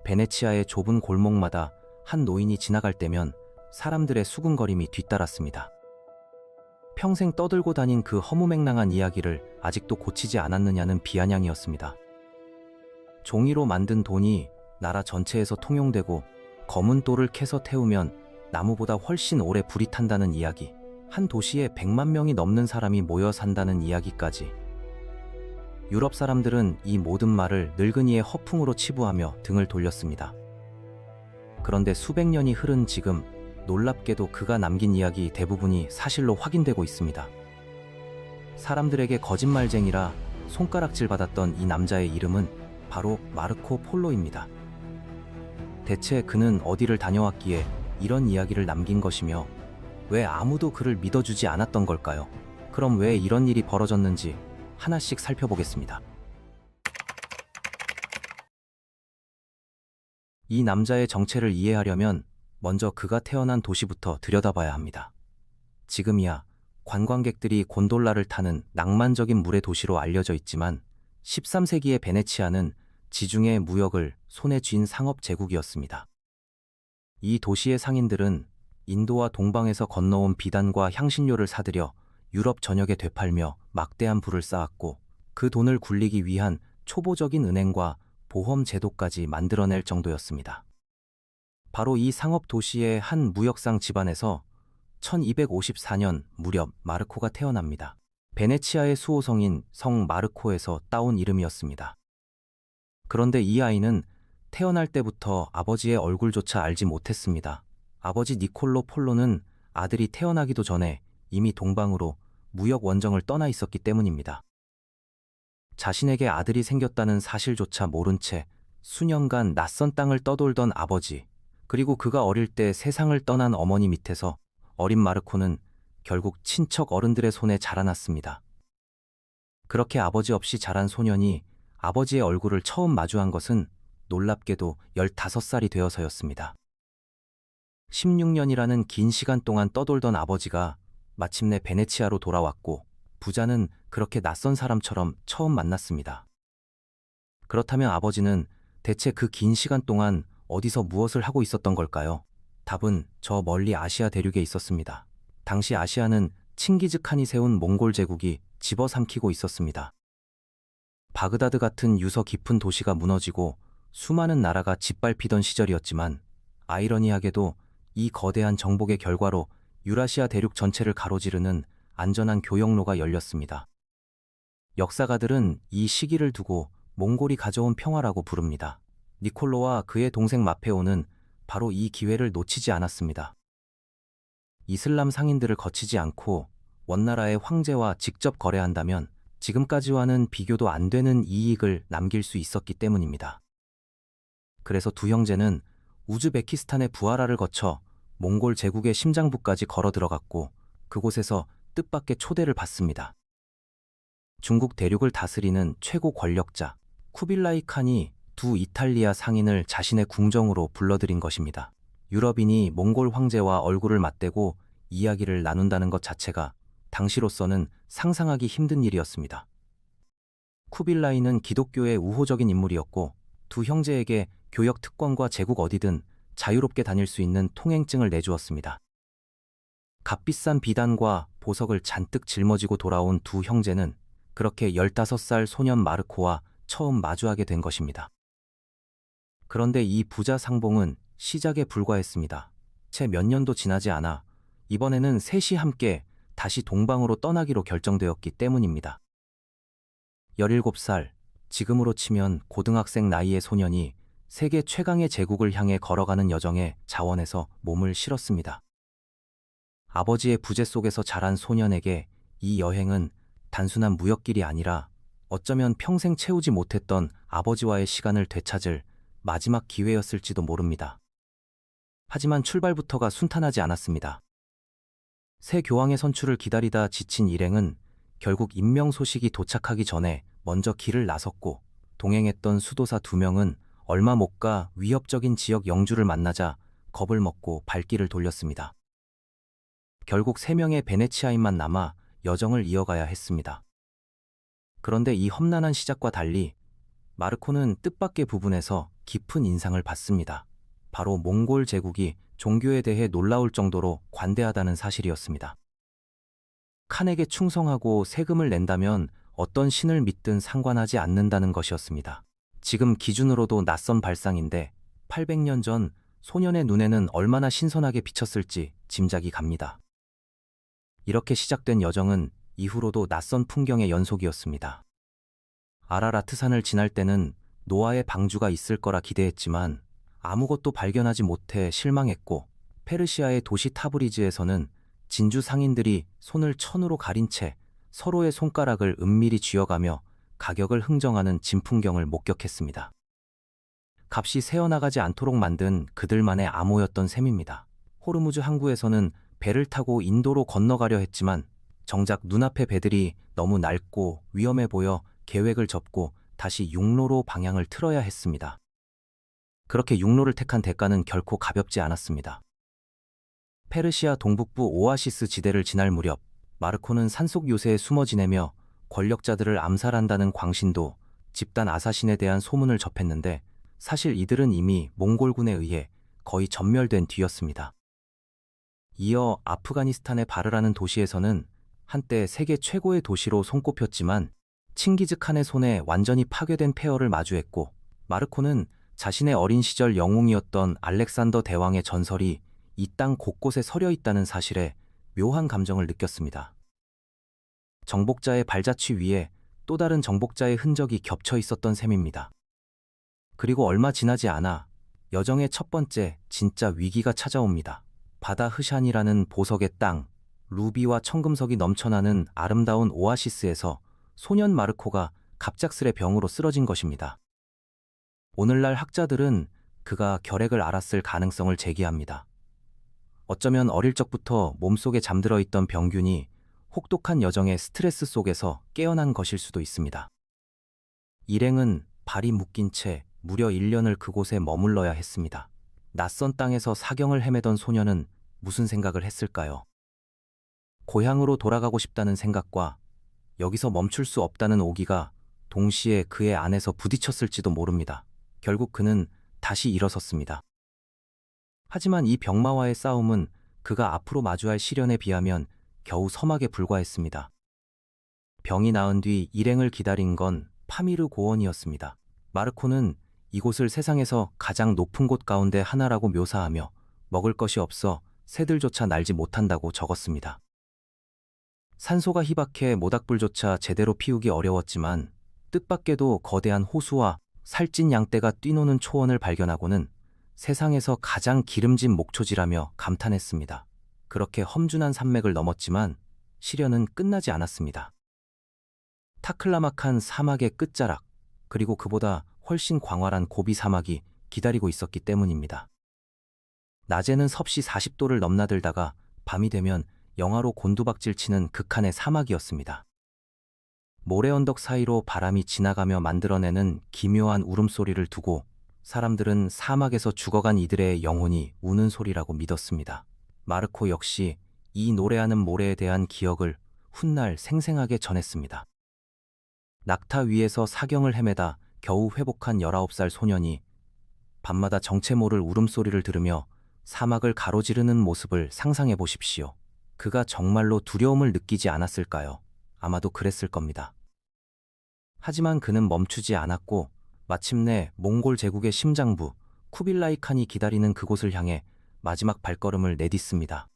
베네치아의 좁은 골목마다 한 노인이 지나갈 때면 사람들의 수군거림이 뒤따랐습니다. 평생 떠들고 다닌 그 허무맹랑한 이야기를 아직도 고치지 않았느냐는 비아냥이었습니다. 종이로 만든 돈이 나라 전체에서 통용되고 검은 돌을 캐서 태우면 나무보다 훨씬 오래 불이 탄다는 이야기, 한 도시에 100만 명이 넘는 사람이 모여 산다는 이야기까지. 유럽 사람들은 이 모든 말을 늙은이의 허풍으로 치부하며 등을 돌렸습니다. 그런데 수백 년이 흐른 지금 놀랍게도 그가 남긴 이야기 대부분이 사실로 확인되고 있습니다. 사람들에게 거짓말쟁이라 손가락질 받았던 이 남자의 이름은 바로 마르코 폴로입니다. 대체 그는 어디를 다녀왔기에 이런 이야기를 남긴 것이며 왜 아무도 그를 믿어주지 않았던 걸까요? 그럼 왜 이런 일이 벌어졌는지 하나씩 살펴보겠습니다. 이 남자의 정체를 이해하려면 먼저 그가 태어난 도시부터 들여다봐야 합니다. 지금이야 관광객들이 곤돌라를 타는 낭만적인 물의 도시로 알려져 있지만 13세기의 베네치아는 지중해 무역을 손에 쥔 상업 제국이었습니다. 이 도시의 상인들은 인도와 동방에서 건너온 비단과 향신료를 사들여 유럽 전역에 되팔며 막대한 부를 쌓았고 그 돈을 굴리기 위한 초보적인 은행과 보험 제도까지 만들어낼 정도였습니다. 바로 이 상업 도시의 한 무역상 집안에서 1254년 무렵 마르코가 태어납니다. 베네치아의 수호성인 성 마르코에서 따온 이름이었습니다. 그런데 이 아이는 태어날 때부터 아버지의 얼굴조차 알지 못했습니다. 아버지 니콜로 폴로는 아들이 태어나기도 전에 이미 동방으로 무역 원정을 떠나 있었기 때문입니다. 자신에게 아들이 생겼다는 사실조차 모른 채 수년간 낯선 땅을 떠돌던 아버지, 그리고 그가 어릴 때 세상을 떠난 어머니 밑에서 어린 마르코는 결국 친척 어른들의 손에 자라났습니다. 그렇게 아버지 없이 자란 소년이 아버지의 얼굴을 처음 마주한 것은 놀랍게도 15살이 되어서였습니다. 16년이라는 긴 시간 동안 떠돌던 아버지가 마침내 베네치아로 돌아왔고 부자는 그렇게 낯선 사람처럼 처음 만났습니다. 그렇다면 아버지는 대체 그 긴 시간 동안 어디서 무엇을 하고 있었던 걸까요? 답은 저 멀리 아시아 대륙에 있었습니다. 당시 아시아는 칭기즈칸이 세운 몽골 제국이 집어삼키고 있었습니다. 바그다드 같은 유서 깊은 도시가 무너지고 수많은 나라가 짓밟히던 시절이었지만 아이러니하게도 이 거대한 정복의 결과로 유라시아 대륙 전체를 가로지르는 안전한 교역로가 열렸습니다. 역사가들은 이 시기를 두고 몽골이 가져온 평화라고 부릅니다. 니콜로와 그의 동생 마페오는 바로 이 기회를 놓치지 않았습니다. 이슬람 상인들을 거치지 않고 원나라의 황제와 직접 거래한다면 지금까지와는 비교도 안 되는 이익을 남길 수 있었기 때문입니다. 그래서 두 형제는 우즈베키스탄의 부하라를 거쳐 몽골 제국의 심장부까지 걸어 들어갔고 그곳에서 뜻밖의 초대를 받습니다. 중국 대륙을 다스리는 최고 권력자 쿠빌라이 칸이 두 이탈리아 상인을 자신의 궁정으로 불러들인 것입니다. 유럽인이 몽골 황제와 얼굴을 맞대고 이야기를 나눈다는 것 자체가 당시로서는 상상하기 힘든 일이었습니다. 쿠빌라이는 기독교의 우호적인 인물이었고 두 형제에게 교역 특권과 제국 어디든 자유롭게 다닐 수 있는 통행증을 내주었습니다. 값비싼 비단과 보석을 잔뜩 짊어지고 돌아온 두 형제는 그렇게 15살 소년 마르코와 처음 마주하게 된 것입니다. 그런데 이 부자 상봉은 시작에 불과했습니다. 채 몇 년도 지나지 않아 이번에는 셋이 함께 다시 동방으로 떠나기로 결정되었기 때문입니다. 17살, 지금으로 치면 고등학생 나이의 소년이 세계 최강의 제국을 향해 걸어가는 여정에 자원해서 몸을 실었습니다. 아버지의 부재 속에서 자란 소년에게 이 여행은 단순한 무역길이 아니라 어쩌면 평생 채우지 못했던 아버지와의 시간을 되찾을 마지막 기회였을지도 모릅니다. 하지만 출발부터가 순탄하지 않았습니다. 새 교황의 선출을 기다리다 지친 일행은 결국 임명 소식이 도착하기 전에 먼저 길을 나섰고 동행했던 수도사 2명은 얼마 못 가 위협적인 지역 영주를 만나자 겁을 먹고 발길을 돌렸습니다. 결국 3명의 베네치아인만 남아 여정을 이어가야 했습니다. 그런데 이 험난한 시작과 달리 마르코는 뜻밖의 부분에서 깊은 인상을 받습니다. 바로 몽골 제국이 종교에 대해 놀라울 정도로 관대하다는 사실이었습니다. 칸에게 충성하고 세금을 낸다면 어떤 신을 믿든 상관하지 않는다는 것이었습니다. 지금 기준으로도 낯선 발상인데 800년 전 소년의 눈에는 얼마나 신선하게 비쳤을지 짐작이 갑니다. 이렇게 시작된 여정은 이후로도 낯선 풍경의 연속이었습니다. 아라라트산을 지날 때는 노아의 방주가 있을 거라 기대했지만 아무것도 발견하지 못해 실망했고, 페르시아의 도시 타브리즈에서는 진주 상인들이 손을 천으로 가린 채 서로의 손가락을 은밀히 쥐어가며 가격을 흥정하는 진풍경을 목격했습니다. 값이 새어나가지 않도록 만든 그들만의 암호였던 셈입니다. 호르무즈 항구에서는 배를 타고 인도로 건너가려 했지만 정작 눈앞의 배들이 너무 낡고 위험해 보여 계획을 접고 다시 육로로 방향을 틀어야 했습니다. 그렇게 육로를 택한 대가는 결코 가볍지 않았습니다. 페르시아 동북부 오아시스 지대를 지날 무렵 마르코는 산속 요새에 숨어 지내며 권력자들을 암살한다는 광신도, 집단 아사신에 대한 소문을 접했는데 사실 이들은 이미 몽골군에 의해 거의 전멸된 뒤였습니다. 이어 아프가니스탄의 바르라는 도시에서는 한때 세계 최고의 도시로 손꼽혔지만 칭기즈 칸의 손에 완전히 파괴된 폐허를 마주했고, 마르코는 자신의 어린 시절 영웅이었던 알렉산더 대왕의 전설이 이 땅 곳곳에 서려 있다는 사실에 묘한 감정을 느꼈습니다. 정복자의 발자취 위에 또 다른 정복자의 흔적이 겹쳐 있었던 셈입니다. 그리고 얼마 지나지 않아 여정의 첫 번째 진짜 위기가 찾아옵니다. 바다 흐샨이라는 보석의 땅, 루비와 청금석이 넘쳐나는 아름다운 오아시스에서 소년 마르코가 갑작스레 병으로 쓰러진 것입니다. 오늘날 학자들은 그가 결핵을 앓았을 가능성을 제기합니다. 어쩌면 어릴 적부터 몸속에 잠들어 있던 병균이 혹독한 여정의 스트레스 속에서 깨어난 것일 수도 있습니다. 일행은 발이 묶인 채 무려 1년을 그곳에 머물러야 했습니다. 낯선 땅에서 사경을 헤매던 소녀는 무슨 생각을 했을까요? 고향으로 돌아가고 싶다는 생각과 여기서 멈출 수 없다는 오기가 동시에 그의 안에서 부딪혔을지도 모릅니다. 결국 그는 다시 일어섰습니다. 하지만 이 병마와의 싸움은 그가 앞으로 마주할 시련에 비하면 겨우 서막에 불과했습니다. 병이 나은 뒤 일행을 기다린 건 파미르 고원이었습니다. 마르코는 이곳을 세상에서 가장 높은 곳 가운데 하나라고 묘사하며 먹을 것이 없어 새들조차 날지 못한다고 적었습니다. 산소가 희박해 모닥불조차 제대로 피우기 어려웠지만 뜻밖에도 거대한 호수와 살찐 양떼가 뛰노는 초원을 발견하고는 세상에서 가장 기름진 목초지라며 감탄했습니다. 그렇게 험준한 산맥을 넘었지만 시련은 끝나지 않았습니다. 타클라막한 사막의 끝자락, 그리고 그보다 훨씬 광활한 고비 사막이 기다리고 있었기 때문입니다. 낮에는 섭씨 40도를 넘나들다가 밤이 되면 영하로 곤두박질 치는 극한의 사막이었습니다. 모래 언덕 사이로 바람이 지나가며 만들어내는 기묘한 울음소리를 두고 사람들은 사막에서 죽어간 이들의 영혼이 우는 소리라고 믿었습니다. 마르코 역시 이 노래하는 모래에 대한 기억을 훗날 생생하게 전했습니다. 낙타 위에서 사경을 헤매다 겨우 회복한 19살 소년이 밤마다 정체 모를 울음소리를 들으며 사막을 가로지르는 모습을 상상해 보십시오. 그가 정말로 두려움을 느끼지 않았을까요? 아마도 그랬을 겁니다. 하지만 그는 멈추지 않았고 마침내 몽골 제국의 심장부 쿠빌라이 칸이 기다리는 그곳을 향해 마지막 발걸음을 내딛습니다.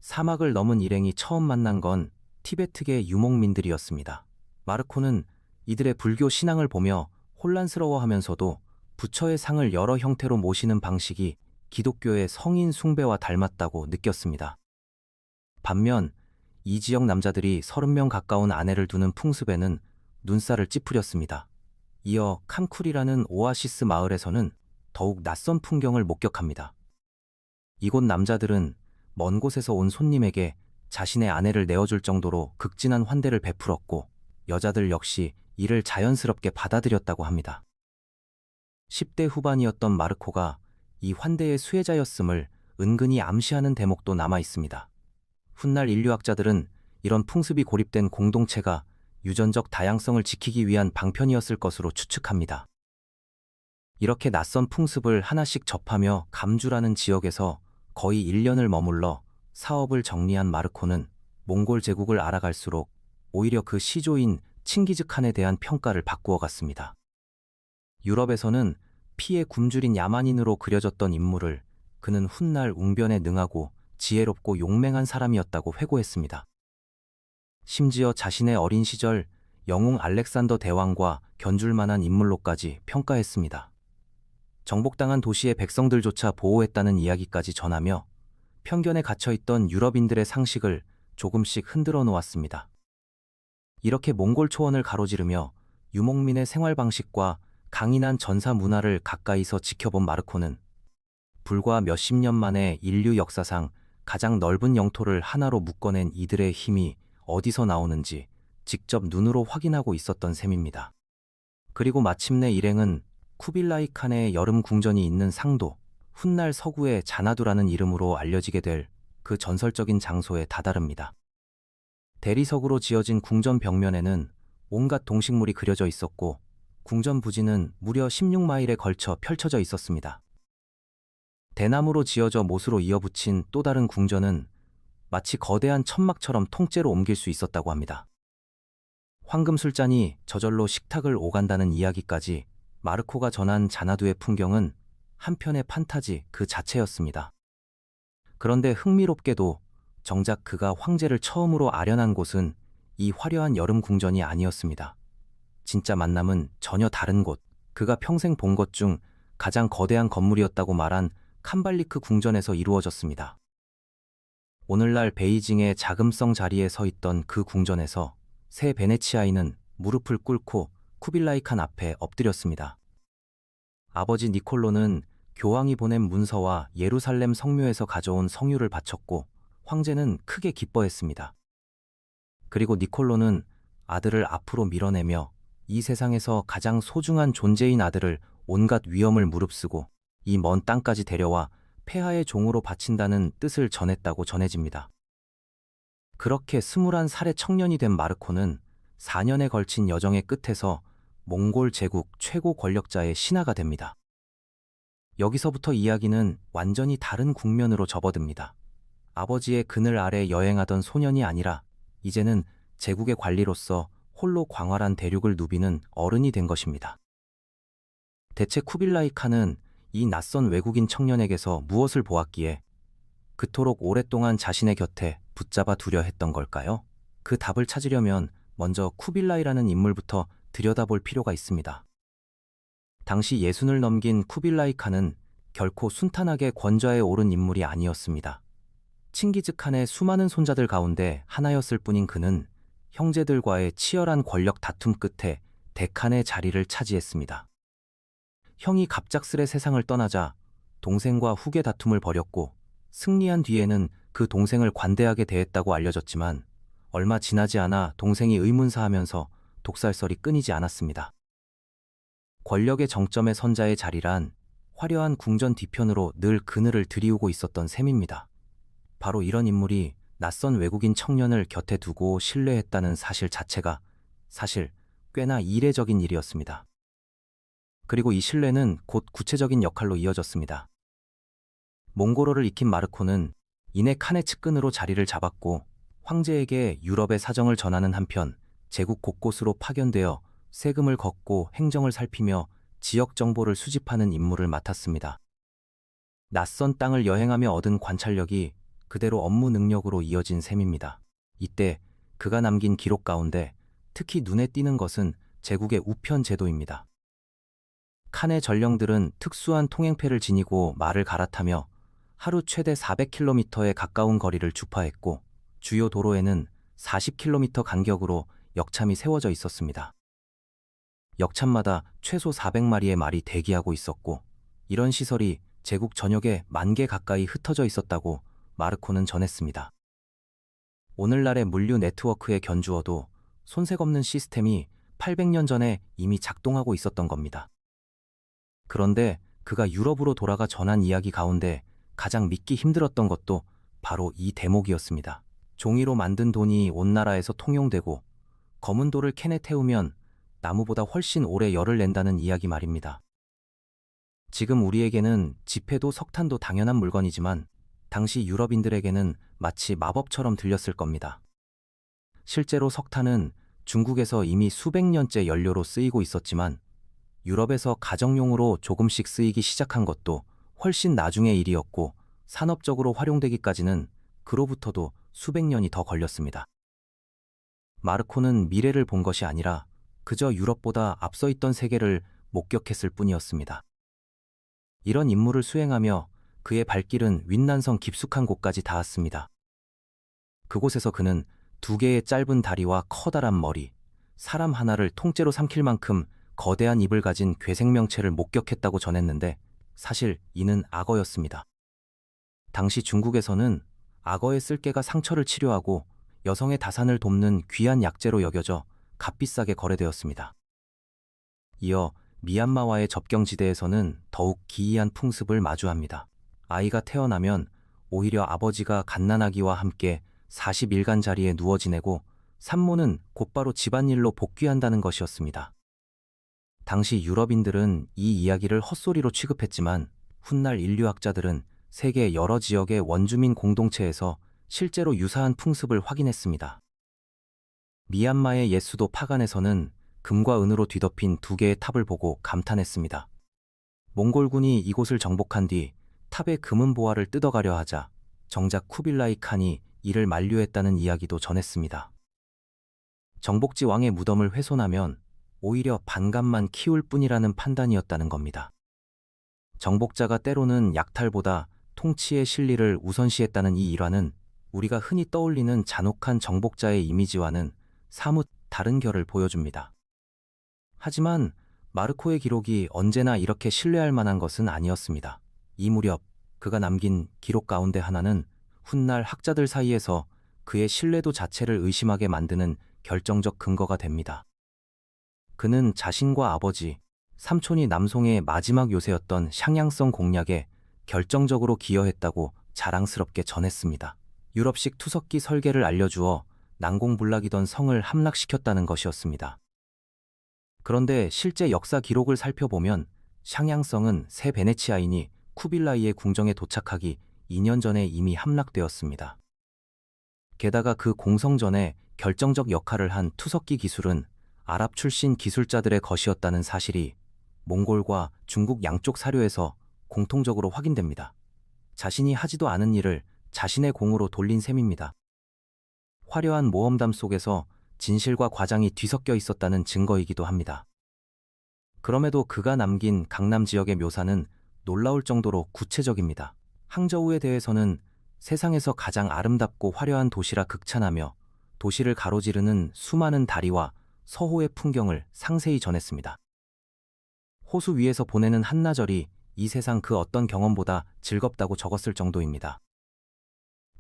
사막을 넘은 일행이 처음 만난 건 티베트계 유목민들이었습니다. 마르코는 이들의 불교 신앙을 보며 혼란스러워하면서도 부처의 상을 여러 형태로 모시는 방식이 기독교의 성인 숭배와 닮았다고 느꼈습니다. 반면 이 지역 남자들이 30명 가까운 아내를 두는 풍습에는 눈살을 찌푸렸습니다. 이어 캄쿨이라는 오아시스 마을에서는 더욱 낯선 풍경을 목격합니다. 이곳 남자들은 먼 곳에서 온 손님에게 자신의 아내를 내어줄 정도로 극진한 환대를 베풀었고 여자들 역시 이를 자연스럽게 받아들였다고 합니다. 10대 후반이었던 마르코가 이 환대의 수혜자였음을 은근히 암시하는 대목도 남아 있습니다. 훗날 인류학자들은 이런 풍습이 고립된 공동체가 유전적 다양성을 지키기 위한 방편이었을 것으로 추측합니다. 이렇게 낯선 풍습을 하나씩 접하며 감주라는 지역에서 거의 1년을 머물러 사업을 정리한 마르코는 몽골 제국을 알아갈수록 오히려 그 시조인 칭기즈칸에 대한 평가를 바꾸어 갔습니다. 유럽에서는 피에 굶주린 야만인으로 그려졌던 인물을 그는 훗날 웅변에 능하고 지혜롭고 용맹한 사람이었다고 회고했습니다. 심지어 자신의 어린 시절 영웅 알렉산더 대왕과 견줄 만한 인물로까지 평가했습니다. 정복당한 도시의 백성들조차 보호했다는 이야기까지 전하며 편견에 갇혀있던 유럽인들의 상식을 조금씩 흔들어 놓았습니다. 이렇게 몽골 초원을 가로지르며 유목민의 생활 방식과 강인한 전사 문화를 가까이서 지켜본 마르코는 불과 몇십 년 만에 인류 역사상 가장 넓은 영토를 하나로 묶어낸 이들의 힘이 어디서 나오는지 직접 눈으로 확인하고 있었던 셈입니다. 그리고 마침내 일행은 쿠빌라이 칸의 여름 궁전이 있는 상도, 훗날 서구의 자나두라는 이름으로 알려지게 될 그 전설적인 장소에 다다릅니다. 대리석으로 지어진 궁전 벽면에는 온갖 동식물이 그려져 있었고 궁전 부지는 무려 16마일에 걸쳐 펼쳐져 있었습니다. 대나무로 지어져 못으로 이어붙인 또 다른 궁전은 마치 거대한 천막처럼 통째로 옮길 수 있었다고 합니다. 황금술잔이 저절로 식탁을 오간다는 이야기까지 마르코가 전한 자나두의 풍경은 한편의 판타지 그 자체였습니다. 그런데 흥미롭게도 정작 그가 황제를 처음으로 아련한 곳은 이 화려한 여름 궁전이 아니었습니다. 진짜 만남은 전혀 다른 곳, 그가 평생 본 것 중 가장 거대한 건물이었다고 말한 캄발리크 궁전에서 이루어졌습니다. 오늘날 베이징의 자금성 자리에 서 있던 그 궁전에서 새 베네치아인은 무릎을 꿇고 쿠빌라이 칸 앞에 엎드렸습니다. 아버지 니콜로는 교황이 보낸 문서와 예루살렘 성묘에서 가져온 성유를 바쳤고 황제는 크게 기뻐했습니다. 그리고 니콜로는 아들을 앞으로 밀어내며 이 세상에서 가장 소중한 존재인 아들을 온갖 위험을 무릅쓰고 이 먼 땅까지 데려와 폐하의 종으로 바친다는 뜻을 전했다고 전해집니다. 그렇게 21살의 청년이 된 마르코는 4년에 걸친 여정의 끝에서 몽골 제국 최고 권력자의 신하가 됩니다. 여기서부터 이야기는 완전히 다른 국면으로 접어듭니다. 아버지의 그늘 아래 여행하던 소년이 아니라 이제는 제국의 관리로서 홀로 광활한 대륙을 누비는 어른이 된 것입니다. 대체 쿠빌라이 칸은 이 낯선 외국인 청년에게서 무엇을 보았기에 그토록 오랫동안 자신의 곁에 붙잡아 두려 했던 걸까요? 그 답을 찾으려면 먼저 쿠빌라이라는 인물부터 들여다볼 필요가 있습니다. 당시 60을 넘긴 쿠빌라이 칸은 결코 순탄하게 권좌에 오른 인물이 아니었습니다. 칭기즈 칸의 수많은 손자들 가운데 하나였을 뿐인 그는 형제들과의 치열한 권력 다툼 끝에 대칸의 자리를 차지했습니다. 형이 갑작스레 세상을 떠나자 동생과 후계 다툼을 벌였고 승리한 뒤에는 그 동생을 관대하게 대했다고 알려졌지만 얼마 지나지 않아 동생이 의문사하면서 독살설이 끊이지 않았습니다. 권력의 정점에 선 자의 자리란 화려한 궁전 뒤편으로 늘 그늘을 들이우고 있었던 셈입니다. 바로 이런 인물이 낯선 외국인 청년을 곁에 두고 신뢰했다는 사실 자체가 사실 꽤나 이례적인 일이었습니다. 그리고 이 신뢰는 곧 구체적인 역할로 이어졌습니다. 몽고로를 익힌 마르코는 이내 칸의 측근으로 자리를 잡았고 황제에게 유럽의 사정을 전하는 한편 제국 곳곳으로 파견되어 세금을 걷고 행정을 살피며 지역 정보를 수집하는 임무를 맡았습니다. 낯선 땅을 여행하며 얻은 관찰력이 그대로 업무 능력으로 이어진 셈입니다. 이때 그가 남긴 기록 가운데 특히 눈에 띄는 것은 제국의 우편 제도입니다. 칸의 전령들은 특수한 통행패를 지니고 말을 갈아타며 하루 최대 400km에 가까운 거리를 주파했고 주요 도로에는 40km 간격으로 역참이 세워져 있었습니다. 역참마다 최소 400마리의 말이 대기하고 있었고 이런 시설이 제국 전역에 10,000개 가까이 흩어져 있었다고 마르코는 전했습니다. 오늘날의 물류 네트워크에 견주어도 손색 없는 시스템이 800년 전에 이미 작동하고 있었던 겁니다. 그런데 그가 유럽으로 돌아가 전한 이야기 가운데 가장 믿기 힘들었던 것도 바로 이 대목이었습니다. 종이로 만든 돈이 온 나라에서 통용되고 검은 돌을 캔에 태우면 나무보다 훨씬 오래 열을 낸다는 이야기 말입니다. 지금 우리에게는 지폐도 석탄도 당연한 물건이지만 당시 유럽인들에게는 마치 마법처럼 들렸을 겁니다. 실제로 석탄은 중국에서 이미 수백 년째 연료로 쓰이고 있었지만 유럽에서 가정용으로 조금씩 쓰이기 시작한 것도 훨씬 나중의 일이었고 산업적으로 활용되기까지는 그로부터도 수백 년이 더 걸렸습니다. 마르코는 미래를 본 것이 아니라 그저 유럽보다 앞서 있던 세계를 목격했을 뿐이었습니다. 이런 임무를 수행하며 그의 발길은 윈난성 깊숙한 곳까지 닿았습니다. 그곳에서 그는 두 개의 짧은 다리와 커다란 머리, 사람 하나를 통째로 삼킬 만큼 거대한 입을 가진 괴생명체를 목격했다고 전했는데 사실 이는 악어였습니다. 당시 중국에서는 악어의 쓸개가 상처를 치료하고 여성의 다산을 돕는 귀한 약재로 여겨져 값비싸게 거래되었습니다. 이어 미얀마와의 접경지대에서는 더욱 기이한 풍습을 마주합니다. 아이가 태어나면 오히려 아버지가 갓난아기와 함께 40일간 자리에 누워 지내고 산모는 곧바로 집안일로 복귀한다는 것이었습니다. 당시 유럽인들은 이 이야기를 헛소리로 취급했지만 훗날 인류학자들은 세계 여러 지역의 원주민 공동체에서 실제로 유사한 풍습을 확인했습니다. 미얀마의 옛 수도 파간에서는 금과 은으로 뒤덮인 두 개의 탑을 보고 감탄했습니다. 몽골군이 이곳을 정복한 뒤 탑의 금은 보화를 뜯어가려 하자 정작 쿠빌라이 칸이 이를 만류했다는 이야기도 전했습니다. 정복지 왕의 무덤을 훼손하면 오히려 반감만 키울 뿐이라는 판단이었다는 겁니다. 정복자가 때로는 약탈보다 통치의 실리를 우선시했다는 이 일화는 우리가 흔히 떠올리는 잔혹한 정복자의 이미지와는 사뭇 다른 결을 보여줍니다. 하지만 마르코의 기록이 언제나 이렇게 신뢰할 만한 것은 아니었습니다. 이 무렵 그가 남긴 기록 가운데 하나는 훗날 학자들 사이에서 그의 신뢰도 자체를 의심하게 만드는 결정적 근거가 됩니다. 그는 자신과 아버지, 삼촌이 남송의 마지막 요새였던 샹양성 공략에 결정적으로 기여했다고 자랑스럽게 전했습니다. 유럽식 투석기 설계를 알려주어 난공불락이던 성을 함락시켰다는 것이었습니다. 그런데 실제 역사 기록을 살펴보면 샹양성은 새 베네치아인이 쿠빌라이의 궁정에 도착하기 2년 전에 이미 함락되었습니다. 게다가 그 공성전에 결정적 역할을 한 투석기 기술은 아랍 출신 기술자들의 것이었다는 사실이 몽골과 중국 양쪽 사료에서 공통적으로 확인됩니다. 자신이 하지도 않은 일을 자신의 공으로 돌린 셈입니다. 화려한 모험담 속에서 진실과 과장이 뒤섞여 있었다는 증거이기도 합니다. 그럼에도 그가 남긴 강남 지역의 묘사는 놀라울 정도로 구체적입니다. 항저우에 대해서는 세상에서 가장 아름답고 화려한 도시라 극찬하며 도시를 가로지르는 수많은 다리와 서호의 풍경을 상세히 전했습니다. 호수 위에서 보내는 한나절이 이 세상 그 어떤 경험보다 즐겁다고 적었을 정도입니다.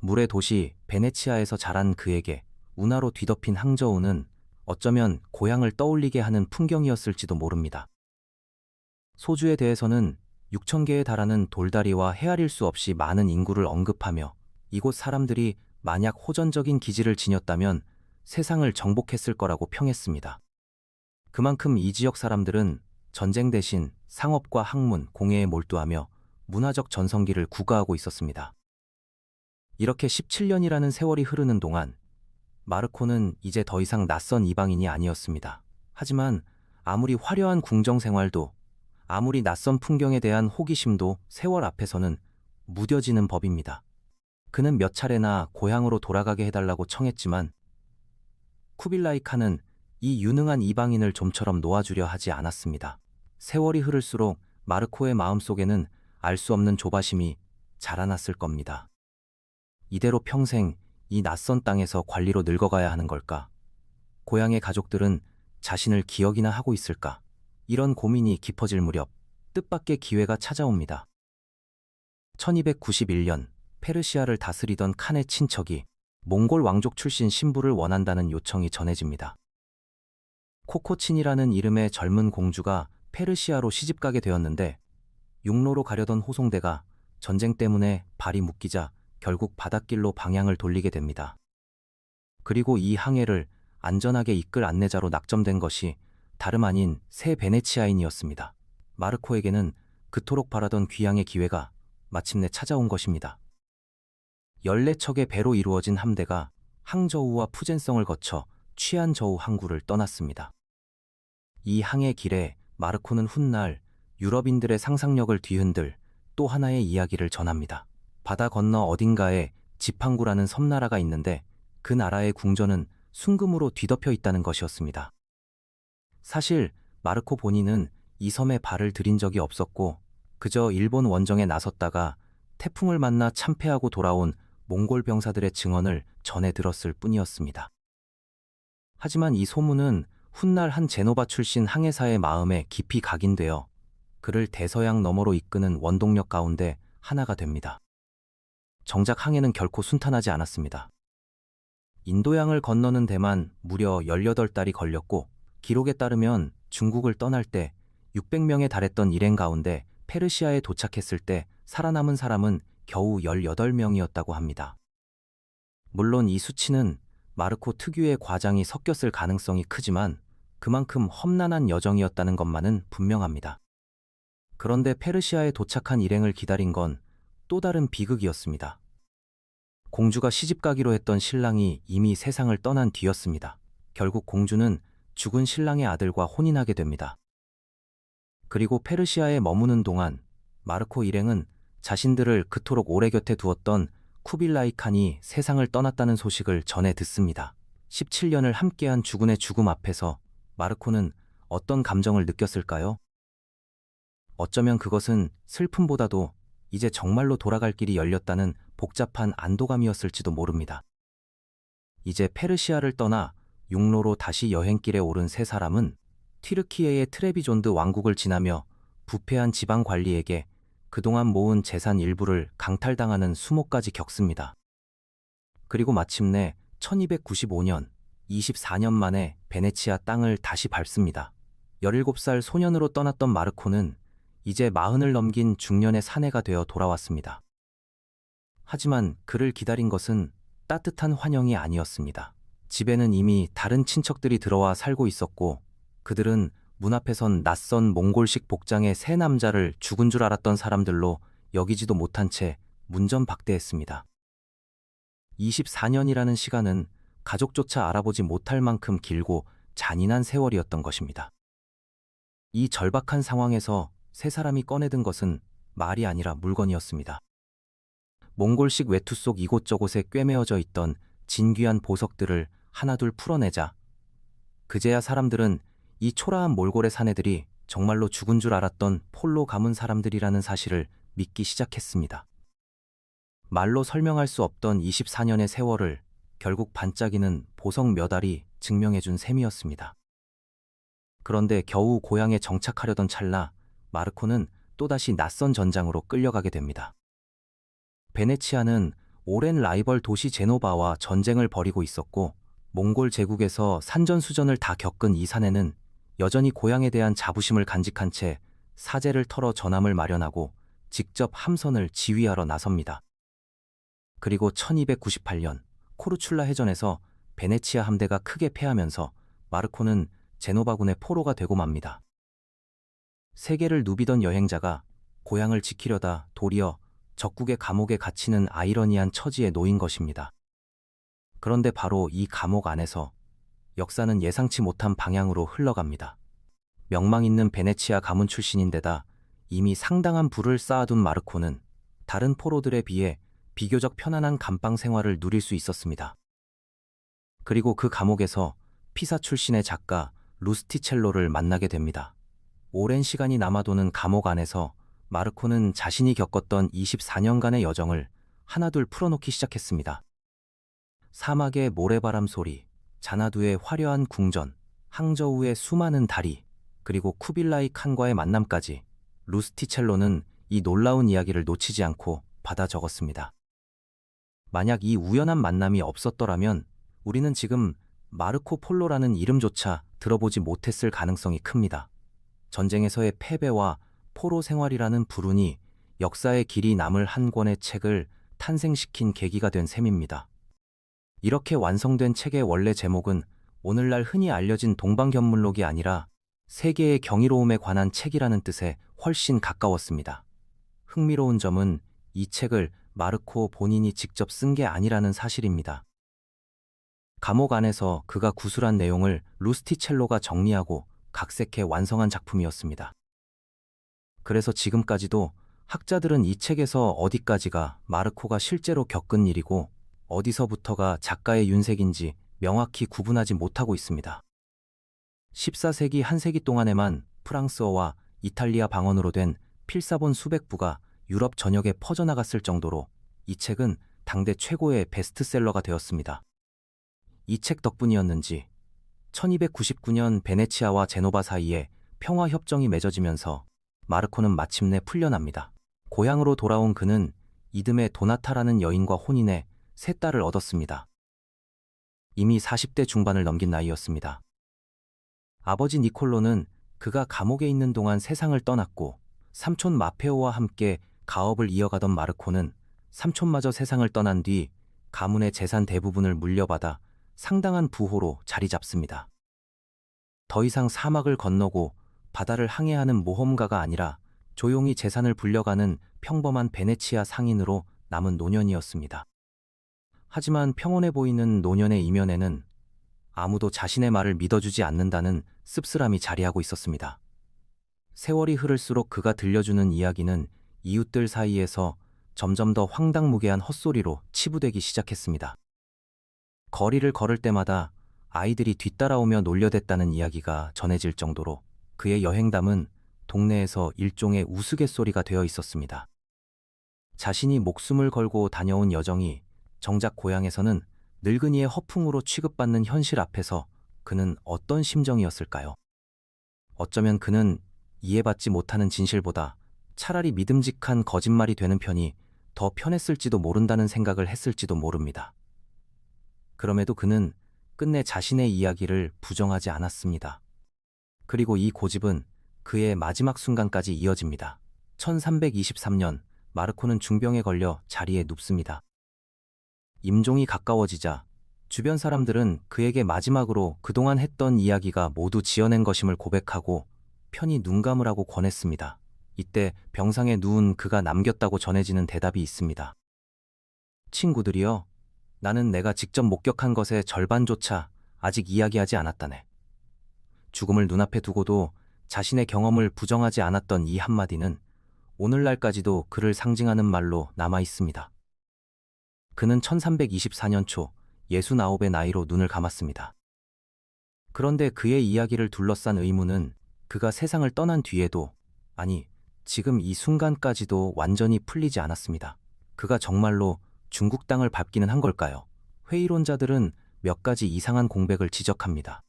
물의 도시 베네치아에서 자란 그에게 운하로 뒤덮인 항저우는 어쩌면 고향을 떠올리게 하는 풍경이었을지도 모릅니다. 소주에 대해서는 6,000개에 달하는 돌다리와 헤아릴 수 없이 많은 인구를 언급하며 이곳 사람들이 만약 호전적인 기질을 지녔다면 세상을 정복했을 거라고 평했습니다. 그만큼 이 지역 사람들은 전쟁 대신 상업과 학문, 공예에 몰두하며 문화적 전성기를 구가하고 있었습니다. 이렇게 17년이라는 세월이 흐르는 동안 마르코는 이제 더 이상 낯선 이방인이 아니었습니다. 하지만 아무리 화려한 궁정 생활도 아무리 낯선 풍경에 대한 호기심도 세월 앞에서는 무뎌지는 법입니다. 그는 몇 차례나 고향으로 돌아가게 해달라고 청했지만 쿠빌라이 칸은 이 유능한 이방인을 좀처럼 놓아주려 하지 않았습니다. 세월이 흐를수록 마르코의 마음속에는 알 수 없는 조바심이 자라났을 겁니다. 이대로 평생 이 낯선 땅에서 관리로 늙어가야 하는 걸까? 고향의 가족들은 자신을 기억이나 하고 있을까? 이런 고민이 깊어질 무렵 뜻밖의 기회가 찾아옵니다. 1291년 페르시아를 다스리던 칸의 친척이 몽골 왕족 출신 신부를 원한다는 요청이 전해집니다. 코코친이라는 이름의 젊은 공주가 페르시아로 시집가게 되었는데 육로로 가려던 호송대가 전쟁 때문에 발이 묶이자 결국 바닷길로 방향을 돌리게 됩니다. 그리고 이 항해를 안전하게 이끌 안내자로 낙점된 것이 다름 아닌 새 베네치아인이었습니다. 마르코에게는 그토록 바라던 귀향의 기회가 마침내 찾아온 것입니다. 14척의 배로 이루어진 함대가 항저우와 푸젠성을 거쳐 취안저우 항구를 떠났습니다. 이 항해 길에 마르코는 훗날 유럽인들의 상상력을 뒤흔들 또 하나의 이야기를 전합니다. 바다 건너 어딘가에 지팡구라는 섬나라가 있는데 그 나라의 궁전은 순금으로 뒤덮여 있다는 것이었습니다. 사실 마르코 본인은 이 섬에 발을 들인 적이 없었고 그저 일본 원정에 나섰다가 태풍을 만나 참패하고 돌아온 몽골 병사들의 증언을 전해 들었을 뿐이었습니다. 하지만 이 소문은 훗날 한 제노바 출신 항해사의 마음에 깊이 각인되어 그를 대서양 너머로 이끄는 원동력 가운데 하나가 됩니다. 정작 항해는 결코 순탄하지 않았습니다. 인도양을 건너는 데만 무려 18달이 걸렸고 기록에 따르면 중국을 떠날 때 600명에 달했던 일행 가운데 페르시아에 도착했을 때 살아남은 사람은 겨우 18명이었다고 합니다. 물론 이 수치는 마르코 특유의 과장이 섞였을 가능성이 크지만 그만큼 험난한 여정이었다는 것만은 분명합니다. 그런데 페르시아에 도착한 일행을 기다린 건 또 다른 비극이었습니다. 공주가 시집가기로 했던 신랑이 이미 세상을 떠난 뒤였습니다. 결국 공주는 죽은 신랑의 아들과 혼인하게 됩니다. 그리고 페르시아에 머무는 동안 마르코 일행은 자신들을 그토록 오래 곁에 두었던 쿠빌라이 칸이 세상을 떠났다는 소식을 전해 듣습니다. 17년을 함께한 주군의 죽음 앞에서 마르코는 어떤 감정을 느꼈을까요? 어쩌면 그것은 슬픔보다도 이제 정말로 돌아갈 길이 열렸다는 복잡한 안도감이었을지도 모릅니다. 이제 페르시아를 떠나 육로로 다시 여행길에 오른 세 사람은 튀르키예의 트레비존드 왕국을 지나며 부패한 지방 관리에게 그동안 모은 재산 일부를 강탈당하는 수모까지 겪습니다. 그리고 마침내 1295년, 24년 만에 베네치아 땅을 다시 밟습니다. 17살 소년으로 떠났던 마르코는 이제 40을 넘긴 중년의 사내가 되어 돌아왔습니다. 하지만 그를 기다린 것은 따뜻한 환영이 아니었습니다. 집에는 이미 다른 친척들이 들어와 살고 있었고 그들은 문 앞에 선 낯선 몽골식 복장의 세 남자를 죽은 줄 알았던 사람들로 여기지도 못한 채 문전박대했습니다. 24년이라는 시간은 가족조차 알아보지 못할 만큼 길고 잔인한 세월이었던 것입니다. 이 절박한 상황에서 세 사람이 꺼내든 것은 말이 아니라 물건이었습니다. 몽골식 외투 속 이곳저곳에 꿰매어져 있던 진귀한 보석들을 하나둘 풀어내자 그제야 사람들은 이 초라한 몰골의 사내들이 정말로 죽은 줄 알았던 폴로 가문 사람들이라는 사실을 믿기 시작했습니다. 말로 설명할 수 없던 24년의 세월을 결국 반짝이는 보석 몇 알이 증명해준 셈이었습니다. 그런데 겨우 고향에 정착하려던 찰나 마르코는 또다시 낯선 전장으로 끌려가게 됩니다. 베네치아는 오랜 라이벌 도시 제노바와 전쟁을 벌이고 있었고 몽골 제국에서 산전수전을 다 겪은 이 사내는 여전히 고향에 대한 자부심을 간직한 채 사제를 털어 전함을 마련하고 직접 함선을 지휘하러 나섭니다. 그리고 1298년 코르출라 해전에서 베네치아 함대가 크게 패하면서 마르코는 제노바군의 포로가 되고 맙니다. 세계를 누비던 여행자가 고향을 지키려다 도리어 적국의 감옥에 갇히는 아이러니한 처지에 놓인 것입니다. 그런데 바로 이 감옥 안에서 역사는 예상치 못한 방향으로 흘러갑니다. 명망 있는 베네치아 가문 출신인데다 이미 상당한 부를 쌓아둔 마르코는 다른 포로들에 비해 비교적 편안한 감방 생활을 누릴 수 있었습니다. 그리고 그 감옥에서 피사 출신의 작가 루스티첼로를 만나게 됩니다. 오랜 시간이 남아도는 감옥 안에서 마르코는 자신이 겪었던 24년간의 여정을 하나둘 풀어놓기 시작했습니다. 사막의 모래바람 소리, 자나두의 화려한 궁전, 항저우의 수많은 다리, 그리고 쿠빌라이 칸과의 만남까지 루스티첼로는 이 놀라운 이야기를 놓치지 않고 받아 적었습니다. 만약 이 우연한 만남이 없었더라면 우리는 지금 마르코 폴로라는 이름조차 들어보지 못했을 가능성이 큽니다. 전쟁에서의 패배와 포로 생활이라는 불운이 역사의 길이 남을 한 권의 책을 탄생시킨 계기가 된 셈입니다. 이렇게 완성된 책의 원래 제목은 오늘날 흔히 알려진 동방견물록이 아니라 세계의 경이로움에 관한 책이라는 뜻에 훨씬 가까웠습니다. 흥미로운 점은 이 책을 마르코 본인이 직접 쓴 게 아니라는 사실입니다. 감옥 안에서 그가 구술한 내용을 루스티첼로가 정리하고 각색해 완성한 작품이었습니다. 그래서 지금까지도 학자들은 이 책에서 어디까지가 마르코가 실제로 겪은 일이고 어디서부터가 작가의 윤색인지 명확히 구분하지 못하고 있습니다. 14세기 한 세기 동안에만 프랑스어와 이탈리아 방언으로 된 필사본 수백 부가 유럽 전역에 퍼져나갔을 정도로 이 책은 당대 최고의 베스트셀러가 되었습니다. 이 책 덕분이었는지 1299년 베네치아와 제노바 사이에 평화협정이 맺어지면서 마르코는 마침내 풀려납니다. 고향으로 돌아온 그는 이듬해 도나타라는 여인과 혼인해 세 딸을 얻었습니다. 이미 40대 중반을 넘긴 나이였습니다. 아버지 니콜로는 그가 감옥에 있는 동안 세상을 떠났고 삼촌 마페오와 함께 가업을 이어가던 마르코는 삼촌마저 세상을 떠난 뒤 가문의 재산 대부분을 물려받아 상당한 부호로 자리 잡습니다. 더 이상 사막을 건너고 바다를 항해하는 모험가가 아니라 조용히 재산을 불려가는 평범한 베네치아 상인으로 남은 노년이었습니다. 하지만 평온해 보이는 노년의 이면에는 아무도 자신의 말을 믿어주지 않는다는 씁쓸함이 자리하고 있었습니다. 세월이 흐를수록 그가 들려주는 이야기는 이웃들 사이에서 점점 더 황당무계한 헛소리로 치부되기 시작했습니다. 거리를 걸을 때마다 아이들이 뒤따라오며 놀려댔다는 이야기가 전해질 정도로 그의 여행담은 동네에서 일종의 우스갯소리가 되어 있었습니다. 자신이 목숨을 걸고 다녀온 여정이 정작 고향에서는 늙은이의 허풍으로 취급받는 현실 앞에서 그는 어떤 심정이었을까요? 어쩌면 그는 이해받지 못하는 진실보다 차라리 믿음직한 거짓말이 되는 편이 더 편했을지도 모른다는 생각을 했을지도 모릅니다. 그럼에도 그는 끝내 자신의 이야기를 부정하지 않았습니다. 그리고 이 고집은 그의 마지막 순간까지 이어집니다. 1323년 마르코는 중병에 걸려 자리에 눕습니다. 임종이 가까워지자 주변 사람들은 그에게 마지막으로 그동안 했던 이야기가 모두 지어낸 것임을 고백하고 편히 눈 감으라고 권했습니다. 이때 병상에 누운 그가 남겼다고 전해지는 대답이 있습니다. 친구들이여, 나는 내가 직접 목격한 것의 절반조차 아직 이야기하지 않았다네. 죽음을 눈앞에 두고도 자신의 경험을 부정하지 않았던 이 한마디는 오늘날까지도 그를 상징하는 말로 남아 있습니다. 그는 1324년 초 69의 나이로 눈을 감았습니다. 그런데 그의 이야기를 둘러싼 의문은 그가 세상을 떠난 뒤에도, 아니, 지금 이 순간까지도 완전히 풀리지 않았습니다. 그가 정말로 중국 땅을 밟기는 한 걸까요? 회의론자들은 몇 가지 이상한 공백을 지적합니다.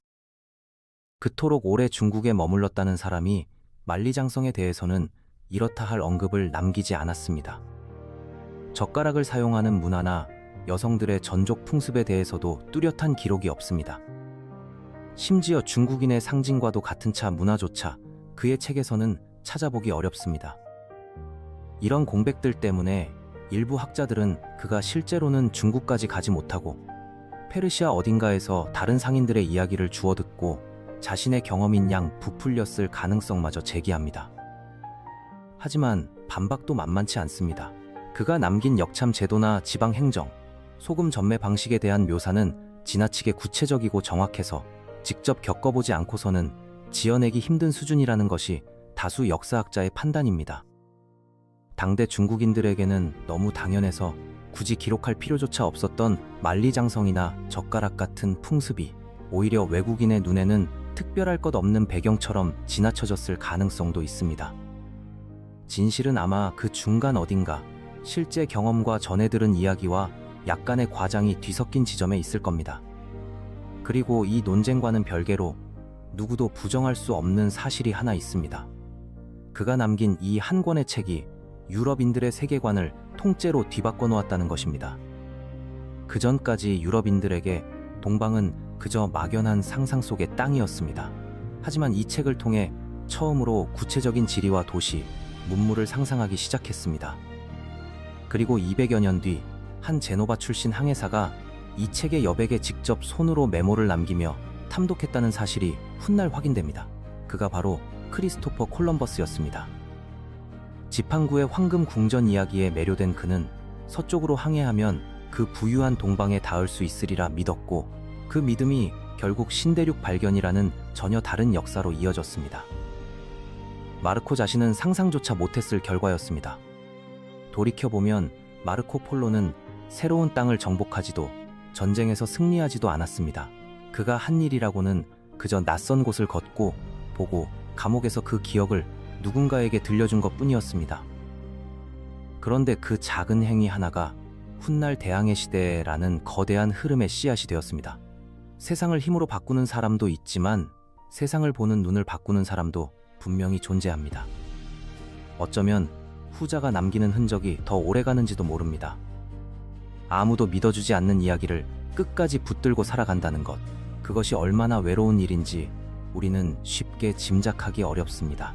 그토록 오래 중국에 머물렀다는 사람이 만리장성에 대해서는 이렇다 할 언급을 남기지 않았습니다. 젓가락을 사용하는 문화나 여성들의 전족 풍습에 대해서도 뚜렷한 기록이 없습니다. 심지어 중국인의 상징과도 같은 차 문화조차 그의 책에서는 찾아보기 어렵습니다. 이런 공백들 때문에 일부 학자들은 그가 실제로는 중국까지 가지 못하고 페르시아 어딘가에서 다른 상인들의 이야기를 주워 듣고 자신의 경험인 양 부풀렸을 가능성마저 제기합니다. 하지만 반박도 만만치 않습니다. 그가 남긴 역참 제도나 지방 행정, 소금 전매 방식에 대한 묘사는 지나치게 구체적이고 정확해서 직접 겪어보지 않고서는 지어내기 힘든 수준이라는 것이 다수 역사학자의 판단입니다. 당대 중국인들에게는 너무 당연해서 굳이 기록할 필요조차 없었던 만리장성이나 젓가락 같은 풍습이 오히려 외국인의 눈에는 특별할 것 없는 배경처럼 지나쳐졌을 가능성도 있습니다. 진실은 아마 그 중간 어딘가 실제 경험과 전해 들은 이야기와 약간의 과장이 뒤섞인 지점에 있을 겁니다. 그리고 이 논쟁과는 별개로 누구도 부정할 수 없는 사실이 하나 있습니다. 그가 남긴 이 한 권의 책이 유럽인들의 세계관을 통째로 뒤바꿔 놓았다는 것입니다. 그전까지 유럽인들에게 동방은 그저 막연한 상상 속의 땅이었습니다. 하지만 이 책을 통해 처음으로 구체적인 지리와 도시, 문물을 상상하기 시작했습니다. 그리고 200여 년 뒤 한 제노바 출신 항해사가 이 책의 여백에 직접 손으로 메모를 남기며 탐독했다는 사실이 훗날 확인됩니다. 그가 바로 크리스토퍼 콜럼버스였습니다. 지팡구의 황금 궁전 이야기에 매료된 그는 서쪽으로 항해하면 그 부유한 동방에 닿을 수 있으리라 믿었고, 그 믿음이 결국 신대륙 발견이라는 전혀 다른 역사로 이어졌습니다. 마르코 자신은 상상조차 못했을 결과였습니다. 돌이켜보면 마르코 폴로는 새로운 땅을 정복하지도 전쟁에서 승리하지도 않았습니다. 그가 한 일이라고는 그저 낯선 곳을 걷고 보고 감옥에서 그 기억을 누군가에게 들려준 것뿐이었습니다. 그런데 그 작은 행위 하나가 훗날 대항해 시대라는 거대한 흐름의 씨앗이 되었습니다. 세상을 힘으로 바꾸는 사람도 있지만 세상을 보는 눈을 바꾸는 사람도 분명히 존재합니다. 어쩌면 후자가 남기는 흔적이 더 오래가는지도 모릅니다. 아무도 믿어주지 않는 이야기를 끝까지 붙들고 살아간다는 것, 그것이 얼마나 외로운 일인지 우리는 쉽게 짐작하기 어렵습니다.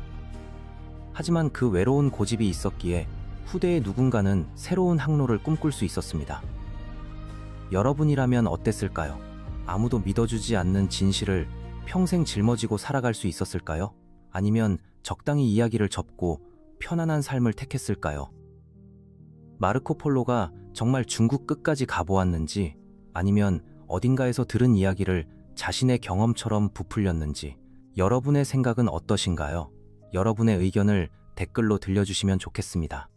하지만 그 외로운 고집이 있었기에 후대의 누군가는 새로운 항로를 꿈꿀 수 있었습니다. 여러분이라면 어땠을까요? 아무도 믿어주지 않는 진실을 평생 짊어지고 살아갈 수 있었을까요? 아니면 적당히 이야기를 접고 편안한 삶을 택했을까요? 마르코 폴로가 정말 중국 끝까지 가보았는지, 아니면 어딘가에서 들은 이야기를 자신의 경험처럼 부풀렸는지, 여러분의 생각은 어떠신가요? 여러분의 의견을 댓글로 들려주시면 좋겠습니다.